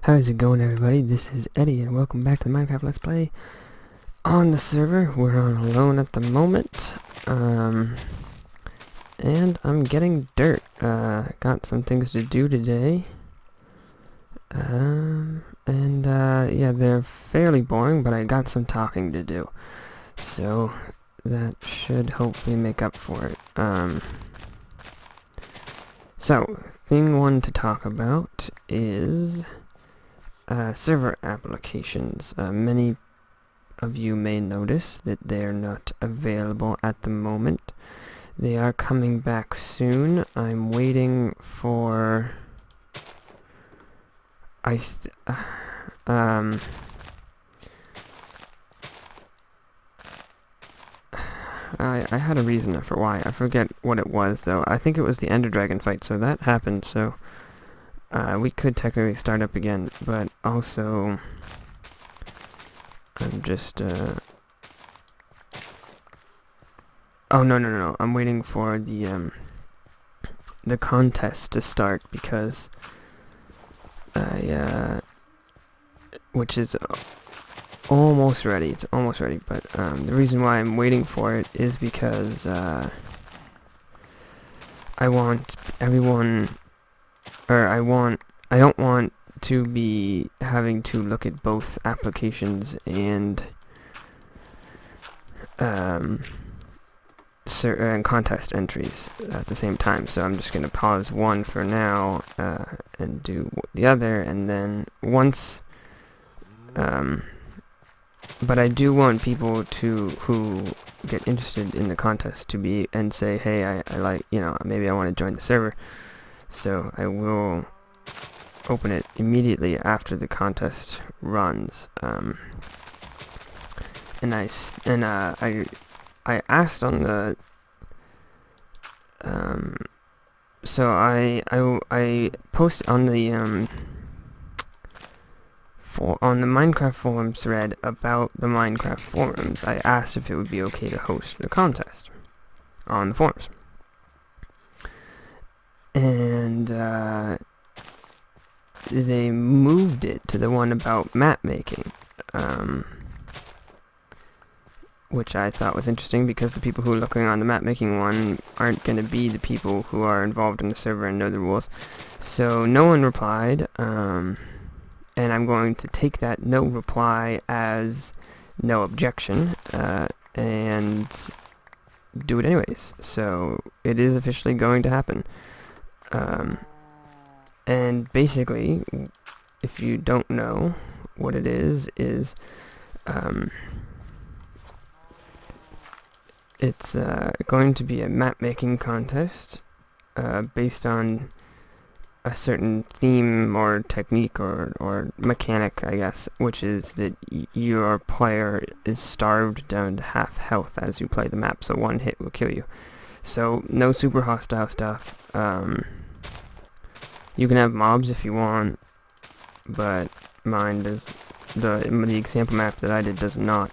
How's it going, everybody? This is Eddie, and welcome back to the Minecraft Let's Play on the server. We're on alone at the moment, and I'm getting dirt. Got some things to do today, yeah, they're fairly boring, but I got some talking to do, so that should hopefully make up for it. So, thing one to talk about is server applications. Many of you may notice that they're not available at the moment. They are coming back soon. I'm waiting for... I had a reason for why. I forget what it was, though. I think it was the Ender Dragon fight, so that happened, so... we could technically start up again, but also... I'm just, Oh, no. I'm waiting for the contest to start, because... which is almost ready. It's almost ready, but, the reason why I'm waiting for it is because, I want everyone... I don't want to be having to look at both applications and contest entries at the same time. So I'm just going to pause one for now and do the other, and then once... but I do want people who get interested in the contest to be and say, hey, I like, maybe I want to join the server. So I will open it immediately after the contest runs. And I asked on the so I posted on the on the Minecraft forums thread about the Minecraft forums. I asked if it would be okay to host the contest on the forums. And they moved it to the one about map making, which I thought was interesting, because the people who are looking on the map making one aren't going to be the people who are involved in the server and know the rules. So no one replied, and I'm going to take that no reply as no objection, and do it anyways. So it is officially going to happen. And basically, if you don't know what it is it's going to be a map-making contest based on a certain theme or technique or mechanic, I guess, which is that your player is starved down to half health as you play the map, so one hit will kill you. So, no super hostile stuff. You can have mobs if you want, but mine does... The example map that I did does not.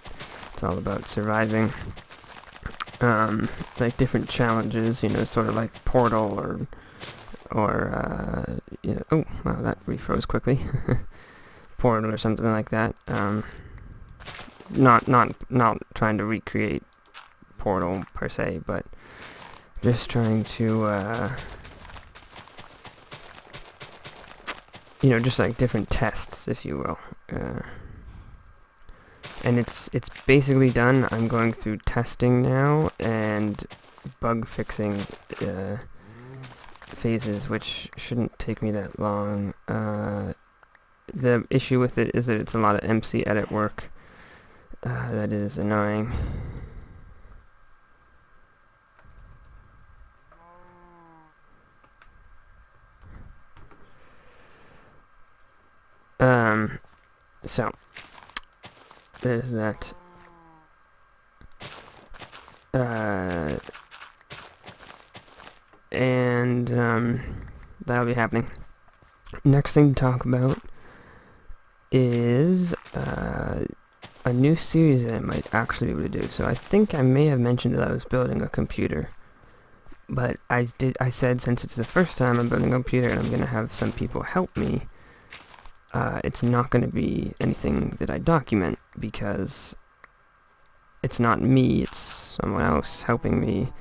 It's all about surviving. Like different challenges, sort of like Portal or oh, wow, that refroze quickly. Portal or something like that. Not trying to recreate Portal per se, but just trying to, just like different tests, if you will. And it's basically done. I'm going through testing now and bug fixing phases, which shouldn't take me that long. The issue with it is that it's a lot of MC edit work. That is annoying. So there's that. And that'll be happening. Next thing to talk about is a new series that I might actually be able to do. So I think I may have mentioned that I was building a computer. But I said since it's the first time I'm building a computer and I'm going to have some people help me, it's not going to be anything that I document, because it's not me, it's someone else helping me,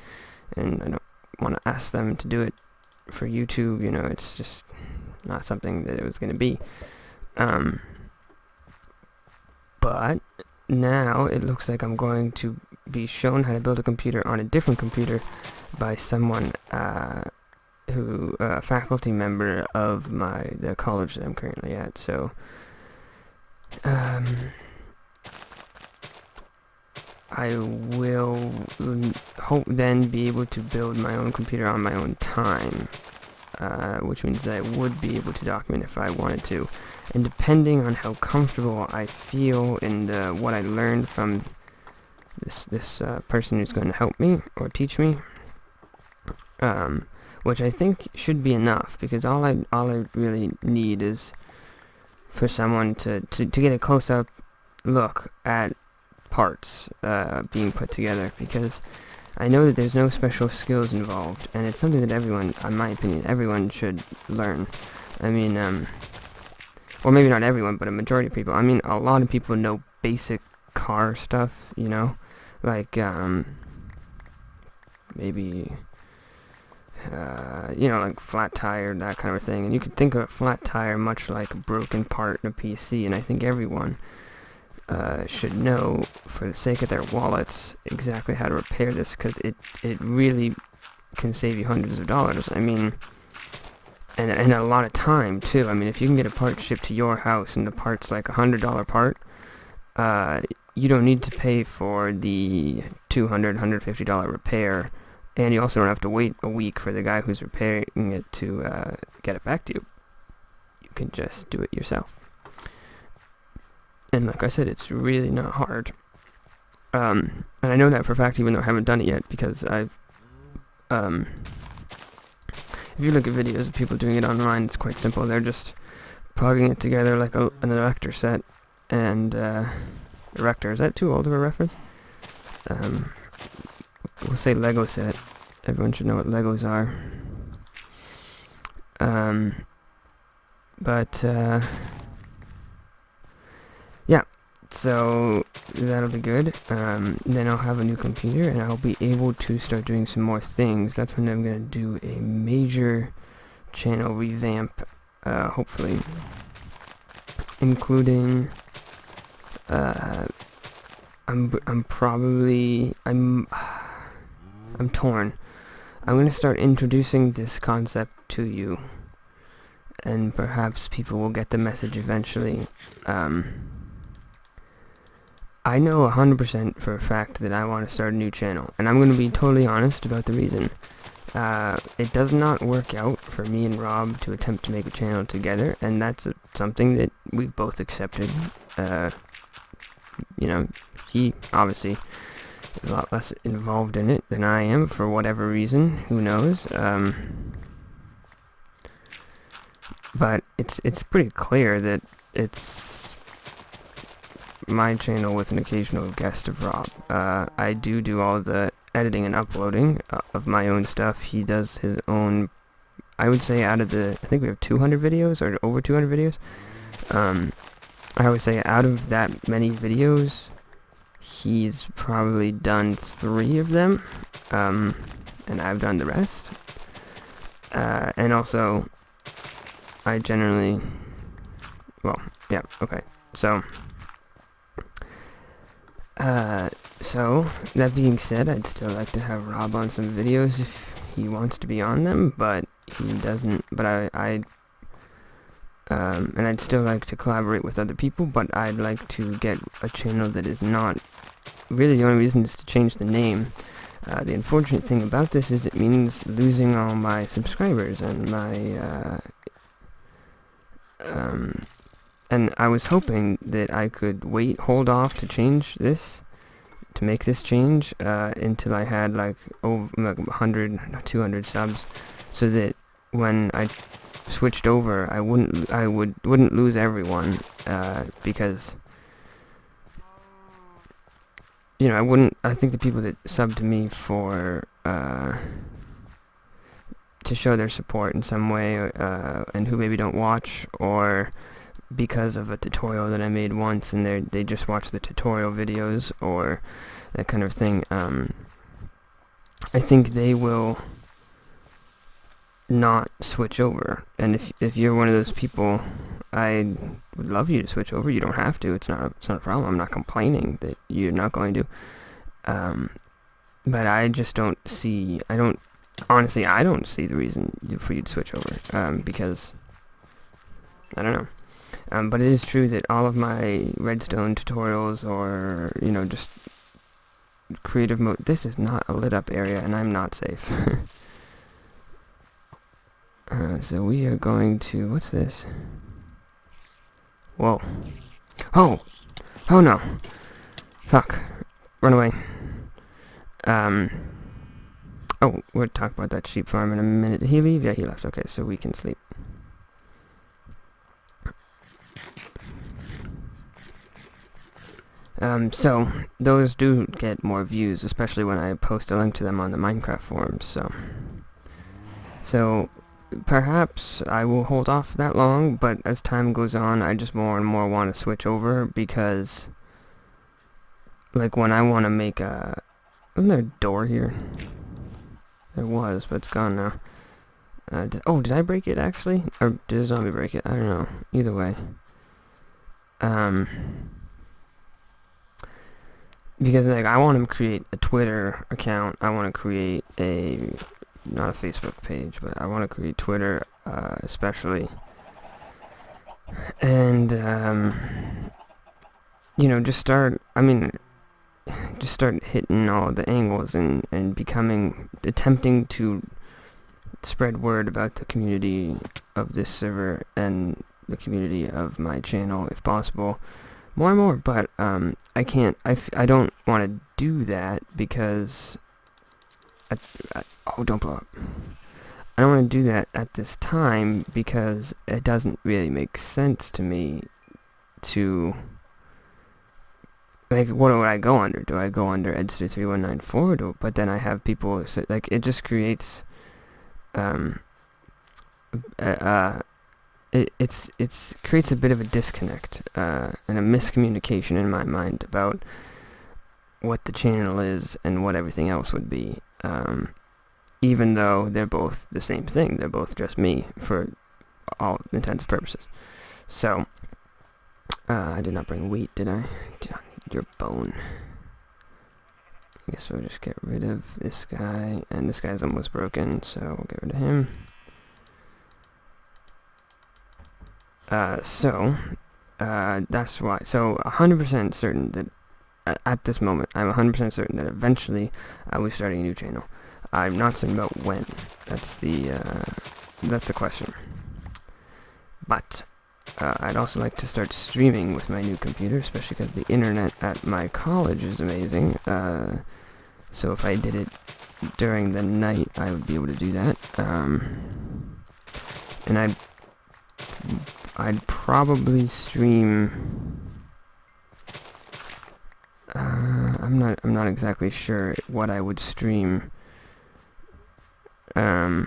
and I don't want to ask them to do it for YouTube. You know, it's just not something that it was going to be. But now it looks like I'm going to be shown how to build a computer on a different computer by someone who a faculty member of the college that I'm currently at. So I will hope then be able to build my own computer on my own time, which means that I would be able to document if I wanted to. And depending on how comfortable I feel in what I learned from this person who's going to help me or teach me, which I think should be enough, because all I really need is for someone to get a close-up look at parts being put together, because I know that there's no special skills involved, and it's something that everyone, in my opinion, everyone should learn. I mean, or maybe not everyone, but a majority of people. I mean, a lot of people know basic car stuff, you know, like maybe you know, like flat tire, that kind of thing. And you could think of a flat tire much like a broken part in a PC, and I think everyone should know, for the sake of their wallets, exactly how to repair this, because it really can save you hundreds of dollars. I mean, and a lot of time too. I mean, if you can get a part shipped to your house and the part's like $100 part, you don't need to pay for the $150 repair, and you also don't have to wait a week for the guy who's repairing it to get it back to you. You can just do it yourself. And like I said, it's really not hard. And I know that for a fact, even though I haven't done it yet, because I've if you look at videos of people doing it online, it's quite simple. They're just plugging it together like an elector set, and erector, is that too old of a reference? We'll say Lego set. Everyone should know what Legos are. Yeah, so that'll be good. Then I'll have a new computer, and I'll be able to start doing some more things. That's when I'm going to do a major channel revamp, hopefully, including I'm torn. I'm going to start introducing this concept to you, and perhaps people will get the message eventually. I know 100% for a fact that I want to start a new channel, and I'm going to be totally honest about the reason. It does not work out for me and Rob to attempt to make a channel together, and that's something that we've both accepted. You know, he obviously is a lot less involved in it than I am, for whatever reason, who knows. But it's pretty clear that it's my channel with an occasional guest of Rob. I do all the editing and uploading of my own stuff. He does his own. I would say out of I think we have 200 videos, or over 200 videos. I would say out of that many videos, he's probably done 3 of them, and I've done the rest. And also, I generally, well, yeah, okay, so that being said, I'd still like to have Rob on some videos if he wants to be on them, but he doesn't. But and I'd still like to collaborate with other people, but I'd like to get a channel that is not, really the only reason is to change the name. The unfortunate thing about this is it means losing all my subscribers and my, and I was hoping that I could hold off to change this, to make this change, until I had like over 100, 200 subs, so that when I switched over, I wouldn't lose everyone, because, you know, I think the people that sub to me for, to show their support in some way, and who maybe don't watch, or because of a tutorial that I made once, and they just watch the tutorial videos or that kind of thing, I think they will not switch over. And if you're one of those people, I would love you to switch over. You don't have to. It's not a problem. I'm not complaining that you're not going to. But I just don't see. Honestly, I don't see the reason for you to switch over. Because I don't know. But it is true that all of my redstone tutorials, or just creative mode. This is not a lit up area, and I'm not safe. So we are going to, what's this? Whoa. Oh! Oh no! Fuck. Run away. Oh, we'll talk about that sheep farm in a minute. Did he leave? Yeah, he left. Okay, so we can sleep. So, those do get more views, especially when I post a link to them on the Minecraft forums, so perhaps I will hold off that long, but as time goes on, I just more and more want to switch over, because, like, when I want to make a... Isn't there a door here? There was, but it's gone now. Did I break it, actually? Or did a zombie break it? I don't know. Either way. Because, like, I want to create a Twitter account. I want to create not a Facebook page, but I want to create Twitter, especially. And, just start hitting all the angles and attempting to spread word about the community of this server and the community of my channel, if possible. More and more, but I can't. I don't want to do that because oh, don't blow up. I don't want to do that at this time because it doesn't really make sense to me to, like, what do I go under? Do I go under s3e20.mp4? But then I have people say, like, it just creates it creates a bit of a disconnect and a miscommunication in my mind about what the channel is and what everything else would be, even though they're both the same thing. They're both just me for all intents and purposes. So I did not bring wheat, did I? Did not need your bone. I guess we'll just get rid of this guy, and this guy's almost broken, so we'll get rid of him. That's why. So, 100% certain that at this moment, I'm 100% certain that eventually I will be starting a new channel. I'm not certain about when. That's the question. But I'd also like to start streaming with my new computer, especially because the internet at my college is amazing. So if I did it during the night, I would be able to do that. And I'd probably stream. I'm not exactly sure what I would stream. But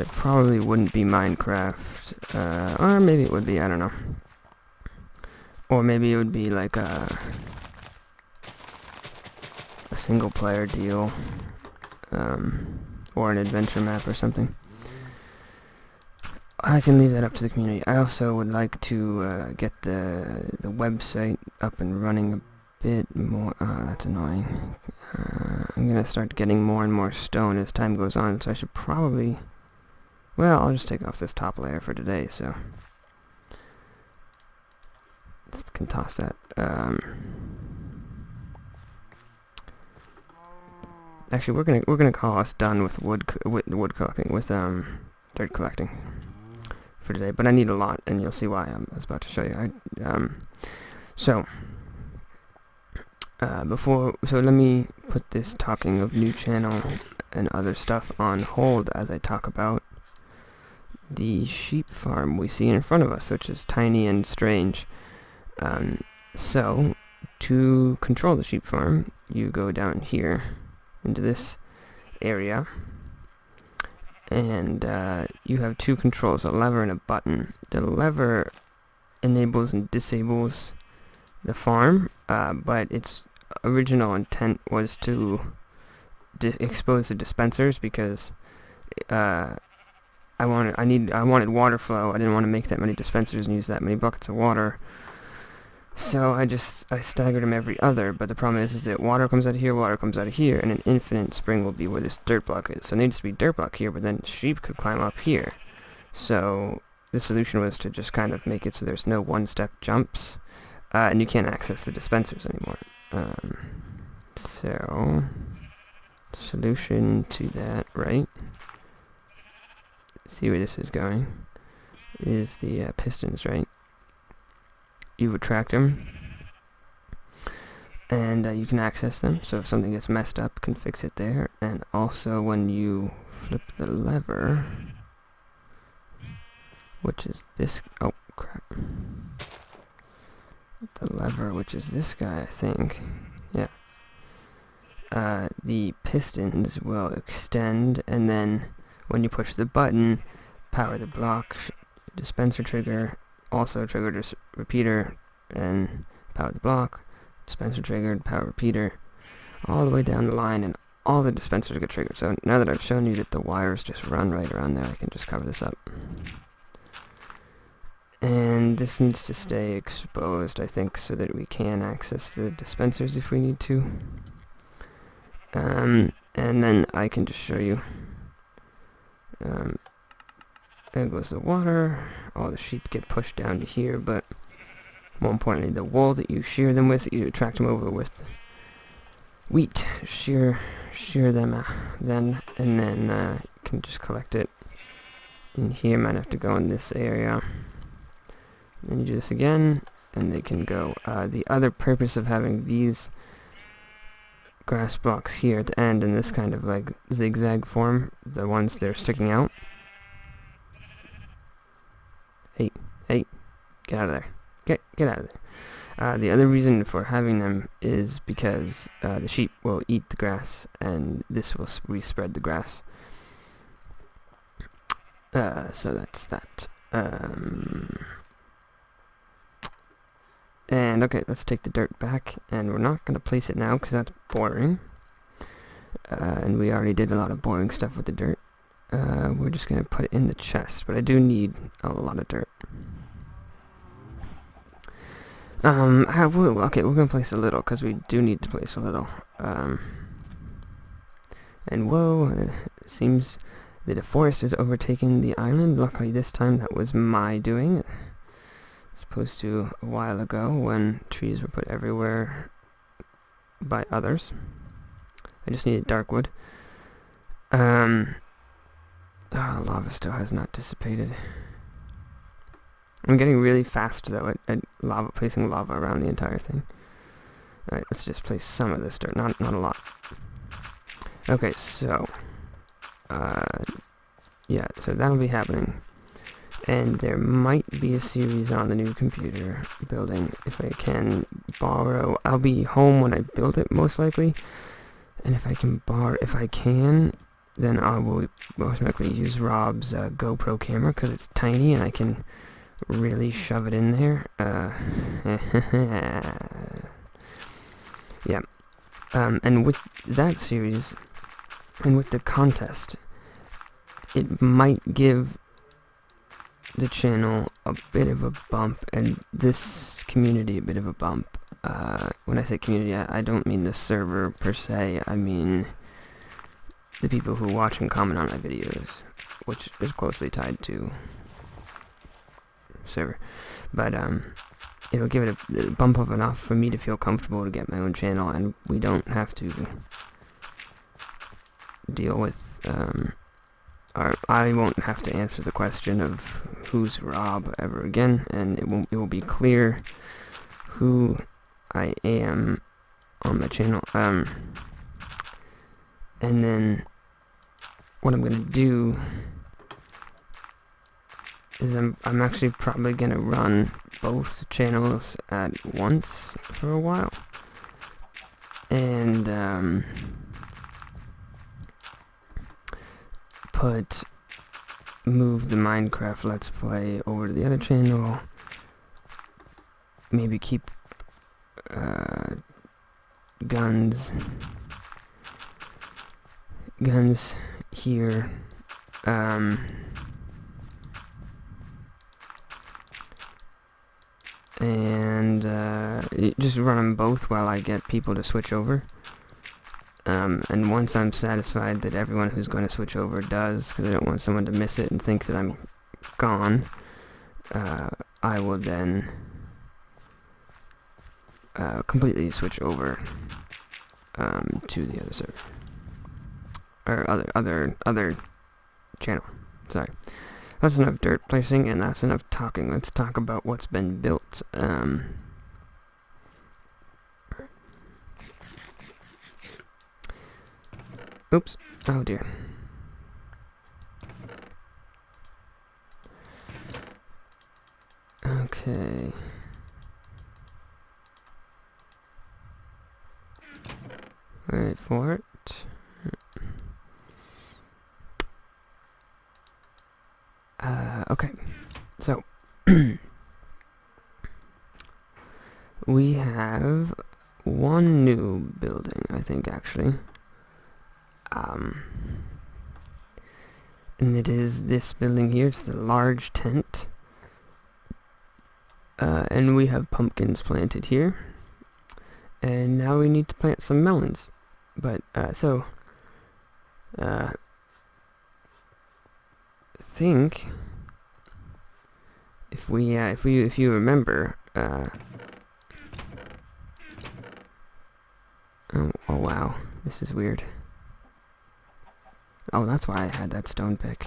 it probably wouldn't be Minecraft, or maybe it would be, I don't know. Or maybe it would be like a single player deal, or an adventure map or something. I can leave that up to the community. I also would like to get the website up and running a bit more. That's annoying. I'm gonna start getting more and more stone as time goes on, so I should probably... Well, I'll just take off this top layer for today, so... can toss that. Actually, we're gonna call us done with wood cooking, with dirt collecting for today. But I need a lot, and you'll see why. I was about to show you. So let me put this talking of new channel and other stuff on hold as I talk about the sheep farm we see in front of us, which is tiny and strange. So to control the sheep farm, you go down here into this area, and you have two controls, a lever and a button. The lever enables and disables the farm, but its original intent was to expose the dispensers, because I wanted water flow. I didn't want to make that many dispensers and use that many buckets of water. So I staggered them every other, but the problem is that water comes out of here, and an infinite spring will be where this dirt block is. So it needs to be dirt block here, but then sheep could climb up here. So the solution was to just kind of make it so there's no one-step jumps, and you can't access the dispensers anymore. So solution to that, right? See where this is going, is the pistons, right? You retract them, and you can access them, so if something gets messed up, can fix it there. And also when you flip the lever, which is this, oh crap, the lever, which is this guy, I think, yeah, the pistons will extend, and then when you push the button, power the block, dispenser trigger, also trigger this repeater, and power the block, dispenser triggered, power repeater, all the way down the line, and all the dispensers get triggered. So now that I've shown you that the wires just run right around there, I can just cover this up. And this needs to stay exposed, I think, so that we can access the dispensers if we need to. And then I can just show you. There goes the water. All the sheep get pushed down to here, but more importantly, the wool that you shear them with, you attract them over with wheat. Shear them then, and then you can just collect it in here. Might have to go in this area. Then you do this again, and they can go. The other purpose of having these grass blocks here at the end in this kind of like zigzag form, the ones that are sticking out. Hey, get out of there. Get out of there. The other reason for having them is because the sheep will eat the grass, and this will respread the grass. So that's that. And okay, let's take the dirt back, and we're not going to place it now because that's boring. And we already did a lot of boring stuff with the dirt. We're just going to put it in the chest, but I do need a lot of dirt. Okay, we're going to place a little, because we do need to place a little. And whoa, it seems that a forest has overtaken the island. Luckily this time that was my doing, as opposed to a while ago when trees were put everywhere by others. I just needed dark wood. Lava still has not dissipated. I'm getting really fast though at placing lava around the entire thing. Alright, let's just place some of this dirt, not a lot. Okay, so yeah, so that'll be happening. And there might be a series on the new computer building if I can borrow. I'll be home when I build it most likely. And if I can then I will most likely use Rob's GoPro camera, because it's tiny and I can really shove it in there. Yeah. And with that series, and with the contest, it might give the channel a bit of a bump, and this community a bit of a bump. When I say community, I don't mean the server per se, I mean the people who watch and comment on my videos, which is closely tied to server. But it'll give it a bump of enough for me to feel comfortable to get my own channel, and we don't have to deal with or I won't have to answer the question of who's Rob ever again, and it will be clear who I am on my channel. And then what I'm gonna do is I'm actually probably gonna run both channels at once for a while, and put move the Minecraft Let's Play over to the other channel. Maybe keep guns here. And just run them both while I get people to switch over. And once I'm satisfied that everyone who's going to switch over does, because I don't want someone to miss it and think that I'm gone, I will then completely switch over to the other server, or other channel. Sorry. That's enough dirt placing, and that's enough talking. Let's talk about what's been built. Oops. Oh dear. Okay. Wait for it. Okay. So we have one new building, I think, actually. And it is this building here. It's the large tent. And we have pumpkins planted here. And now we need to plant some melons. But, think if you remember, oh wow, this is weird. Oh, that's why I had that stone pick.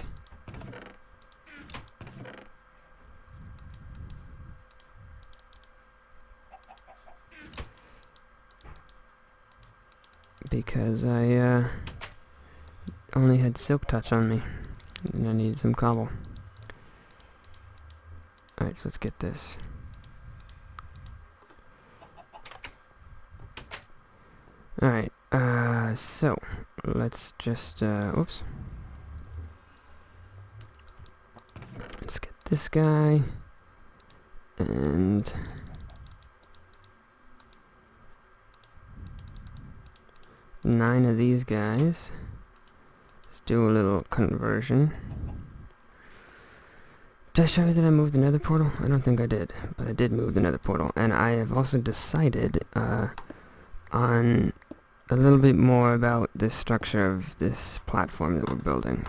Because I only had silk touch on me. And I need some cobble. Alright, so let's get this. Alright, so let's just, oops. Let's get this guy. And nine of these guys. Do a little conversion. Did I show you that I moved the nether portal? I don't think I did, but I did move the nether portal. And I have also decided on a little bit more about the structure of this platform that we're building.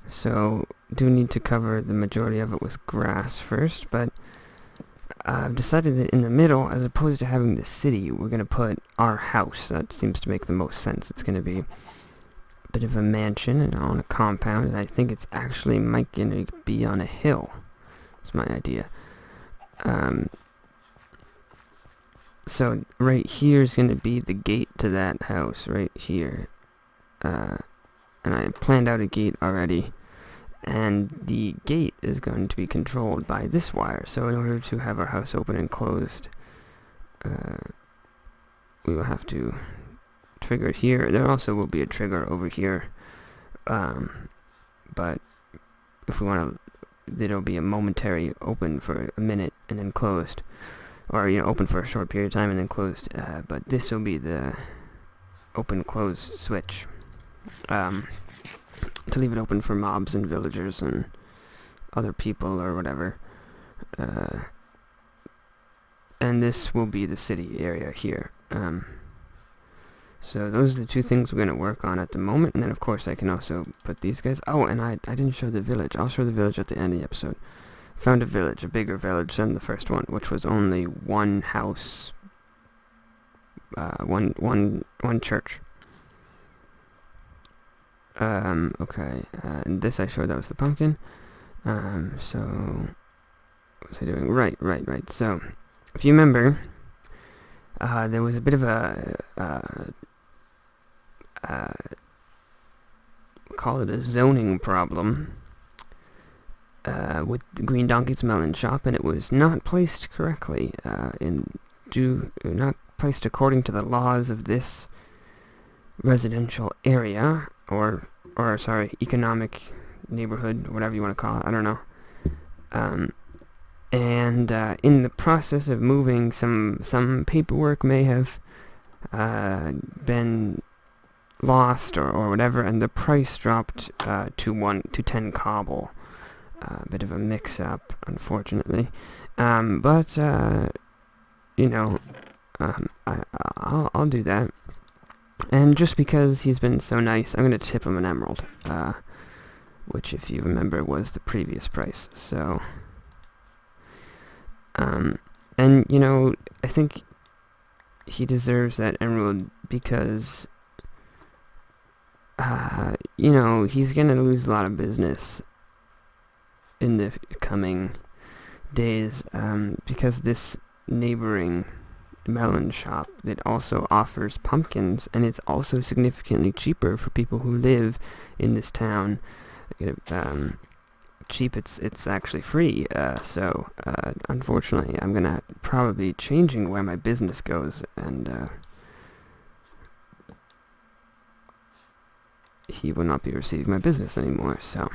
So, do need to cover the majority of it with grass first, but I've decided that in the middle, as opposed to having the city, we're going to put our house. That seems to make the most sense. It's going to be a bit of a mansion and on a compound, and I think it's actually might going to be on a hill. That's my idea. So right here is going to be the gate to that house, right here. And I planned out a gate already. And the gate is going to be controlled by this wire. So in order to have our house open and closed, we will have to trigger it here. There also will be a trigger over here. But if we want to, it'll be a momentary open for a minute and then closed. Or, open for a short period of time and then closed. But this will be the open-close switch. To leave it open for mobs and villagers and other people or whatever. And this will be the city area here. So those are the two things we're going to work on at the moment. And then of course I can also put these guys. Oh, and I didn't show the village. I'll show the village at the end of the episode. Found a village, a bigger village than the first one, which was only one house, one church. Okay, and this I showed, that was the pumpkin. So, what was I doing? Right. So, if you remember, there was a bit of a, call it a zoning problem, with the Green Donkey's melon shop, and it was not placed correctly, not placed according to the laws of this residential area, or or sorry, economic neighborhood, whatever you want to call it, I don't know. And in the process of moving, some paperwork may have been lost or whatever, and the price dropped to 10 cobble. A bit of a mix-up, unfortunately. But you know, I'll do that. And just because he's been so nice, I'm gonna tip him an emerald, which, if you remember, was the previous price. So, and you know, I think he deserves that emerald because, you know, he's gonna lose a lot of business in the coming days, because this neighboring melon shop that also offers pumpkins, and it's also significantly cheaper for people who live in this town. Cheap, it's actually free, so unfortunately I'm gonna probably be changing where my business goes, and he will not be receiving my business anymore, so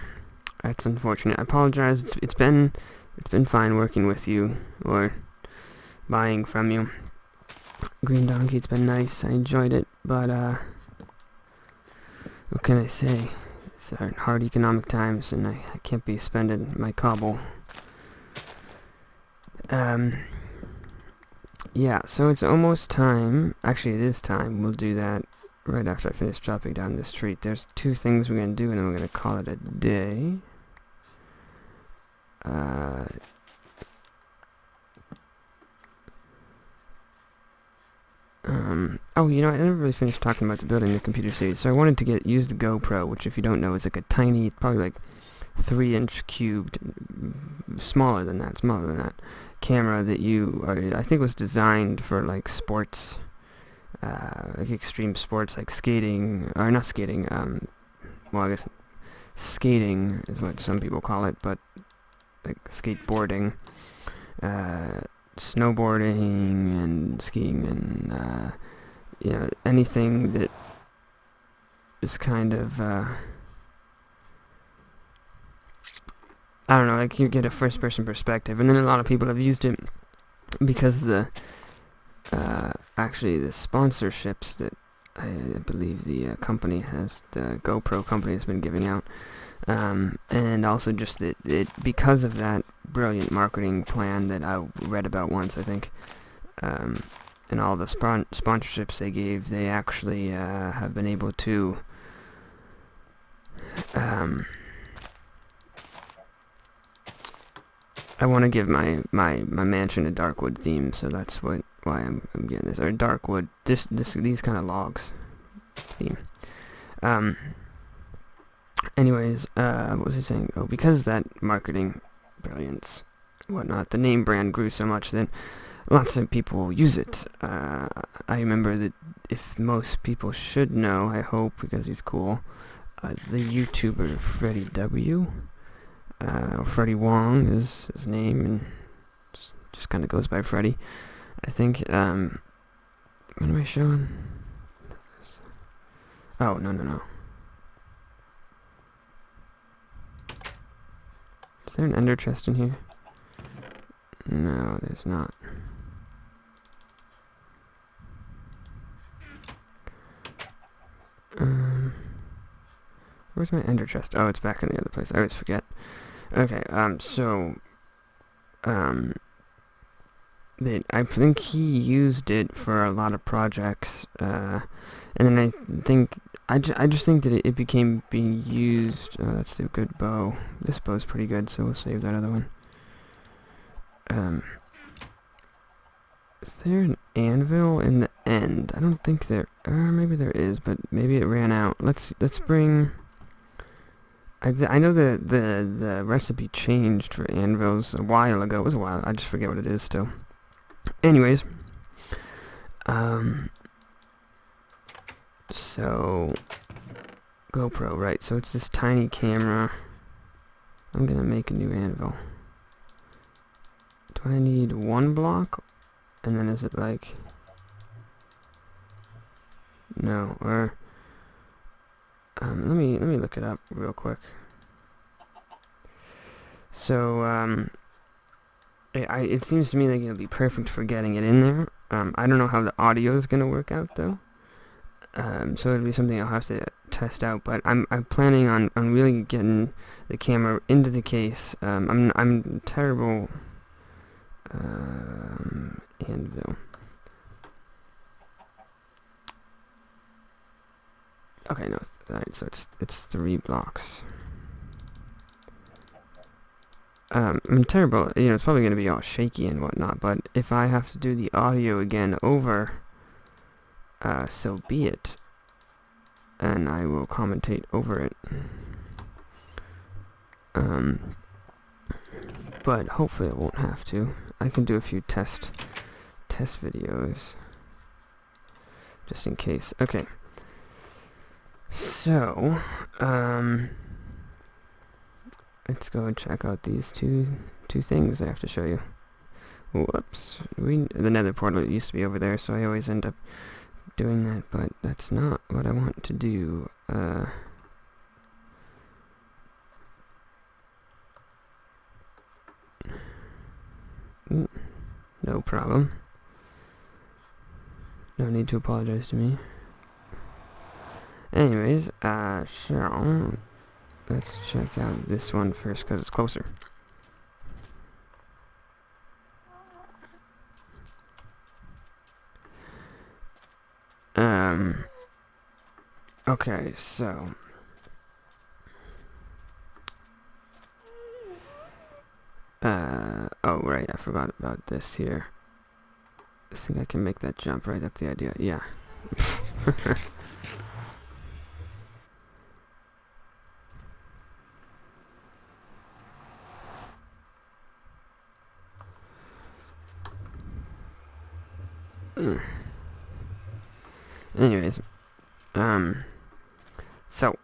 that's unfortunate. I apologize. It's been fine working with you, or buying from you. Green Donkey, it's been nice. I enjoyed it, but what can I say? It's hard economic times, and I can't be spending my cobble. Yeah, so it's almost time. Actually, it is time. We'll do that right after I finish chopping down this tree. There's 2 things we're going to do, and then we're going to call it a day. Oh, you know, I never really finished talking about the building the computer series. So I wanted to use the GoPro, which, if you don't know, is like a tiny, probably like 3-inch cubed, smaller than that, camera that I think was designed for like sports, like extreme sports, like skating, or not skating, well, I guess skating is what some people call it, but like skateboarding, snowboarding, and skiing, and you know, anything that is kind of I don't know, like you get a first-person perspective. And then a lot of people have used it because actually the sponsorships that I believe the company has, the GoPro company, has been giving out. And also just that because of that brilliant marketing plan that I read about once, I think, and all the sponsorships they gave, they actually have been able to I want to give my mansion a Darkwood theme, so that's why I'm getting this, or Darkwood, these kind of logs theme. Anyways, what was I saying? Oh, because of that marketing brilliance, whatnot, the name brand grew so much that lots of people use it. I remember that, if most people should know, I hope, because he's cool, the YouTuber Freddie W. Freddie Wong is his name, and just kind of goes by Freddie, I think. What am I showing? Oh, no. Is there an ender chest in here? No, there's not. Where's my ender chest? Oh, it's back in the other place. I always forget. Okay, so, I think he used it for a lot of projects, and then I just think that it became being used. That's a good bow. This bow's pretty good, so we'll save that other one. Is there an anvil in the end? I don't think there. Maybe there is, but maybe it ran out. Let's bring. I know the recipe changed for anvils a while ago. It was a while. I just forget what it is still. Anyways, so GoPro, right? So it's this tiny camera. I'm gonna make a new anvil. Do I need 1 block? And then is it like... No, or... let me look it up real quick. So, it seems to me like it'll be perfect for getting it in there. I don't know how the audio is gonna work out though. So it'll be something I'll have to test out. But I'm planning on really getting the camera into the case. I'm terrible. Anvil. Okay, no. Alright, so it's 3 blocks. I'm terrible. You know, it's probably gonna be all shaky and whatnot. But if I have to do the audio again over, so be it. And I will commentate over it. But hopefully I won't have to. I can do a few test videos just in case. Okay. So, let's go and check out these two things I have to show you. Whoops. The nether portal used to be over there, so I always end up doing that, but that's not what I want to do. No problem. No need to apologize to me. Anyways, so let's check out this one first because it's closer. Okay, so oh right, I forgot about this here. I think I can make that jump, right? That's the idea. Yeah. Anyways, so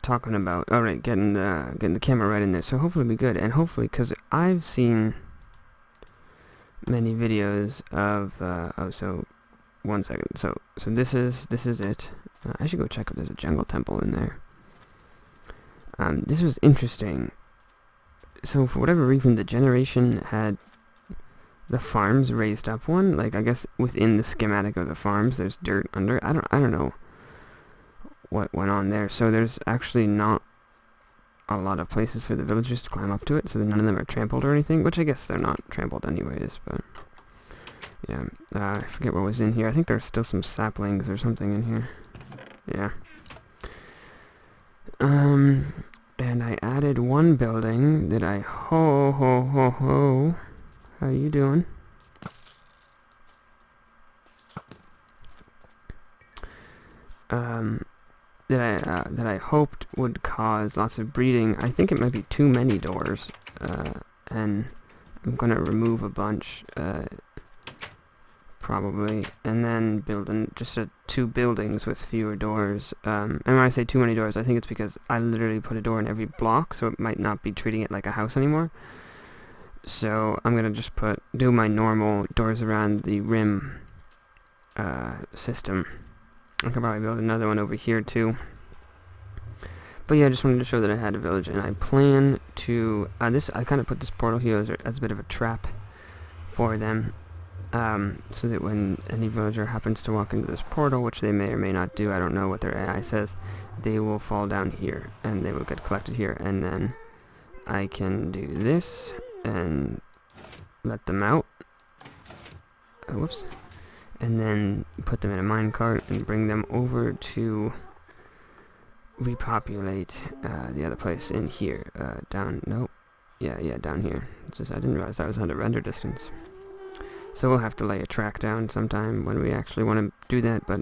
talking about getting the camera right in there. So hopefully it'll be good, and hopefully, because I've seen many videos of so 1 second. So this is it. I should go check if there's a jungle temple in there. This was interesting. So for whatever reason, the generation had the farms raised up one. Like, I guess within the schematic of the farms, there's dirt under. I don't know what went on there. So there's actually not a lot of places for the villagers to climb up to it, so that none of them are trampled or anything, which I guess they're not trampled anyways, but yeah. I forget what was in here. I think there's still some saplings or something in here. Yeah. And I added one building that I ho. How you doing? That I hoped would cause lots of breeding. I think it might be too many doors, and I'm gonna remove a bunch, probably, and then build just 2 buildings with fewer doors. And when I say too many doors, I think it's because I literally put a door in every block, so it might not be treating it like a house anymore. So I'm gonna just do my normal doors around the rim system. I could probably build another one over here too. But yeah, I just wanted to show that I had a village, and I plan to I kind of put this portal here as a bit of a trap for them, so that when any villager happens to walk into this portal, which they may or may not do, I don't know what their AI says, they will fall down here and they will get collected here, and then I can do this and let them out. Whoops. And then put them in a minecart and bring them over to repopulate the other place in here. Down here. It's just I didn't realize that was under render distance. So we'll have to lay a track down sometime when we actually want to do that, but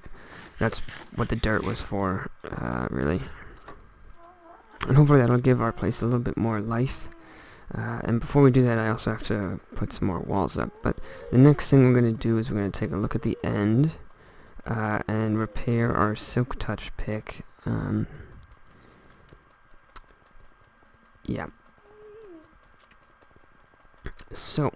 that's what the dirt was for, really. And hopefully that'll give our place a little bit more life. And before we do that, I also have to put some more walls up. But the next thing we're going to do is we're going to take a look at the end and repair our Silk Touch pick. Yeah. So,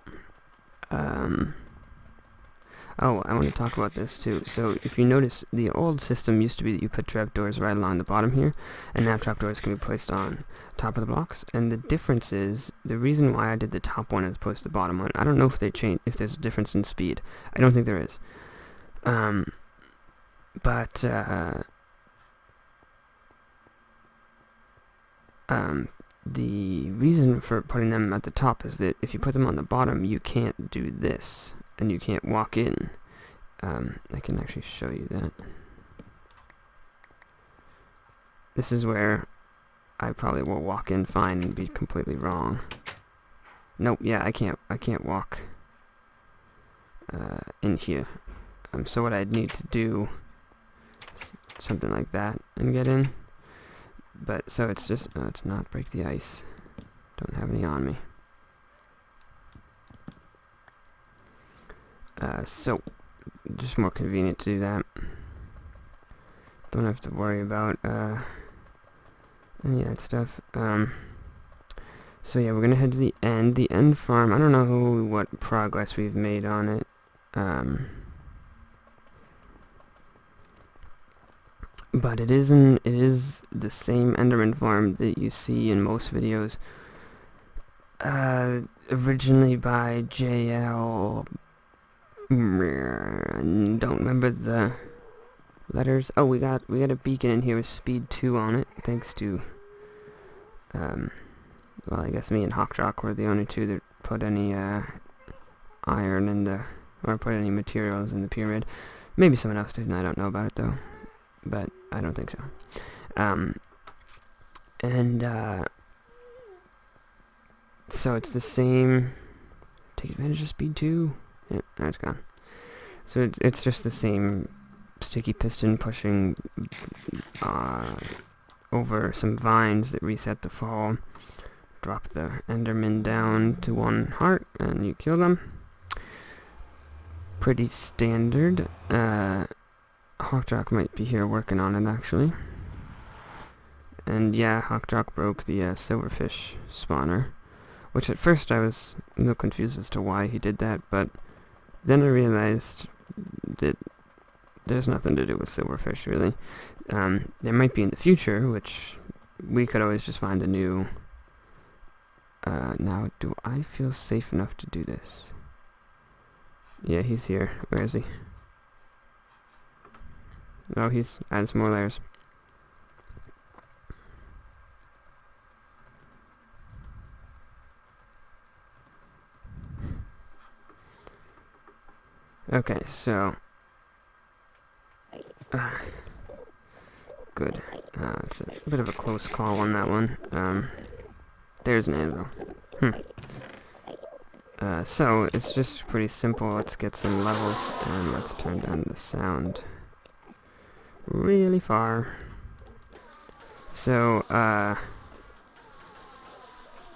Oh, I want to talk about this too. So if you notice, the old system used to be that you put trapdoors right along the bottom here, and now trapdoors can be placed on top of the blocks. And the difference is, the reason why I did the top one as opposed to the bottom one, I don't know if they change, if there's a difference in speed. I don't think there is. But the reason for putting them at the top is that if you put them on the bottom, you can't do this, and you can't walk in. I can actually show you that. This is where I probably will walk in fine and be completely wrong. Nope, yeah, I can't walk in here. So what I'd need to do is something like that and get in. But so it's just it's not break the ice. Don't have any on me. So just more convenient to do that. Don't have to worry about any of that stuff. So yeah, we're gonna head to the end. The end farm. I don't know what progress we've made on it. But it is the same Enderman farm that you see in most videos. Originally by JL. Don't remember the letters. Oh, we got a beacon in here with speed 2 on it, thanks to well, I guess me and Hawkjock were the only two that put any iron in the, or put any materials in the pyramid. Maybe someone else did, and I don't know about it though. But I don't think so. So it's the same. Take advantage of speed 2. Yeah, now it's gone. So it's just the same sticky piston pushing over some vines that reset the fall. Drop the Enderman down to 1 heart, and you kill them. Pretty standard. Hawkjock might be here working on it, actually. And yeah, Hawkjock broke the silverfish spawner, which at first I was a little confused as to why he did that, but then I realized that there's nothing to do with silverfish, really. There might be in the future, which we could always just find a new... now, do I feel safe enough to do this? Yeah, he's here. Where is he? Oh, he's adding some more layers. Okay, so... good. It's a bit of a close call on that one. There's an anvil. So, it's just pretty simple. Let's get some levels, and let's turn down the sound really far. So,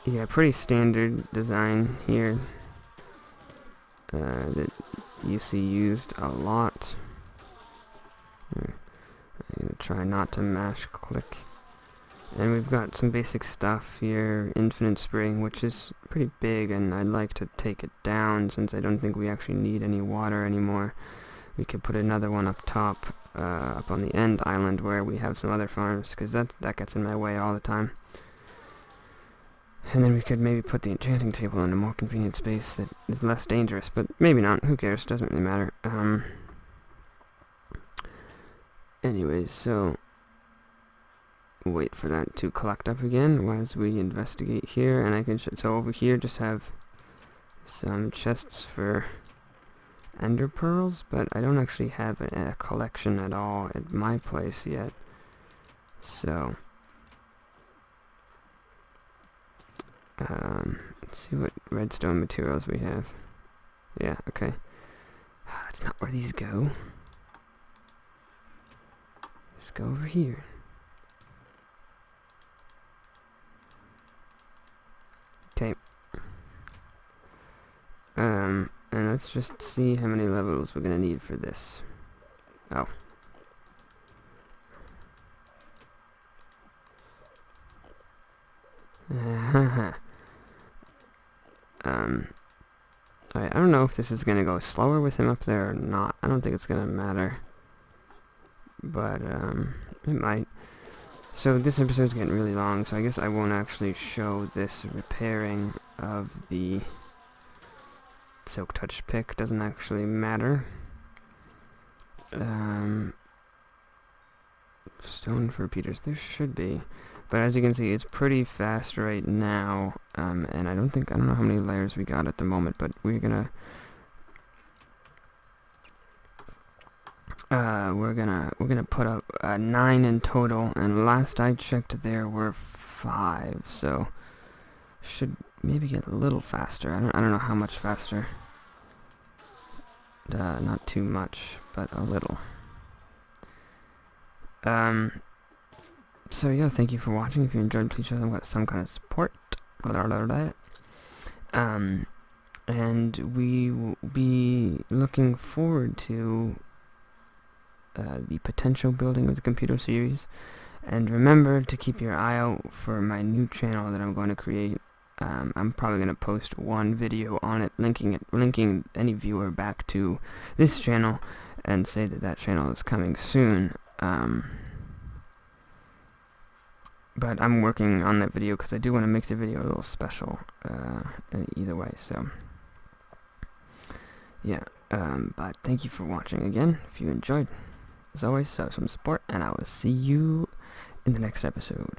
yeah, pretty standard design here that you see used a lot. I'm going to try not to mash click. And we've got some basic stuff here, infinite spring, which is pretty big, and I'd like to take it down since I don't think we actually need any water anymore. We could put another one up top, up on the end island where we have some other farms, because that gets in my way all the time. And then we could maybe put the enchanting table in a more convenient space that is less dangerous, but maybe not. Who cares? Doesn't really matter. Anyways, so wait for that to collect up again as we investigate here, and I can so over here just have some chests for ender pearls, but I don't actually have a collection at all at my place yet. So let's see what redstone materials we have. Yeah, okay. That's not where these go. Just go over here. Okay. And let's just see how many levels we're gonna need for this. Oh. I don't know if this is gonna go slower with him up there or not. I don't think it's gonna matter, but it might. So this episode's getting really long, so I guess I won't actually show this repairing of the Silk Touch pick. Doesn't actually matter. Stone for repeaters, there should be, but as you can see, it's pretty fast right now. And I don't know how many layers we got at the moment, but we're gonna put up 9 in total, and last I checked there were 5, so should maybe get a little faster. I don't know how much faster. Not too much, but a little. So yeah, thank you for watching. If you enjoyed, please show them some kind of support. And we will be looking forward to the potential building of the computer series. And remember to keep your eye out for my new channel that I'm going to create. I'm probably going to post one video on it, linking any viewer back to this channel, and say that channel is coming soon. But I'm working on that video because I do want to make the video a little special, either way, so yeah. But thank you for watching again. If you enjoyed, as always, show some support, and I will see you in the next episode.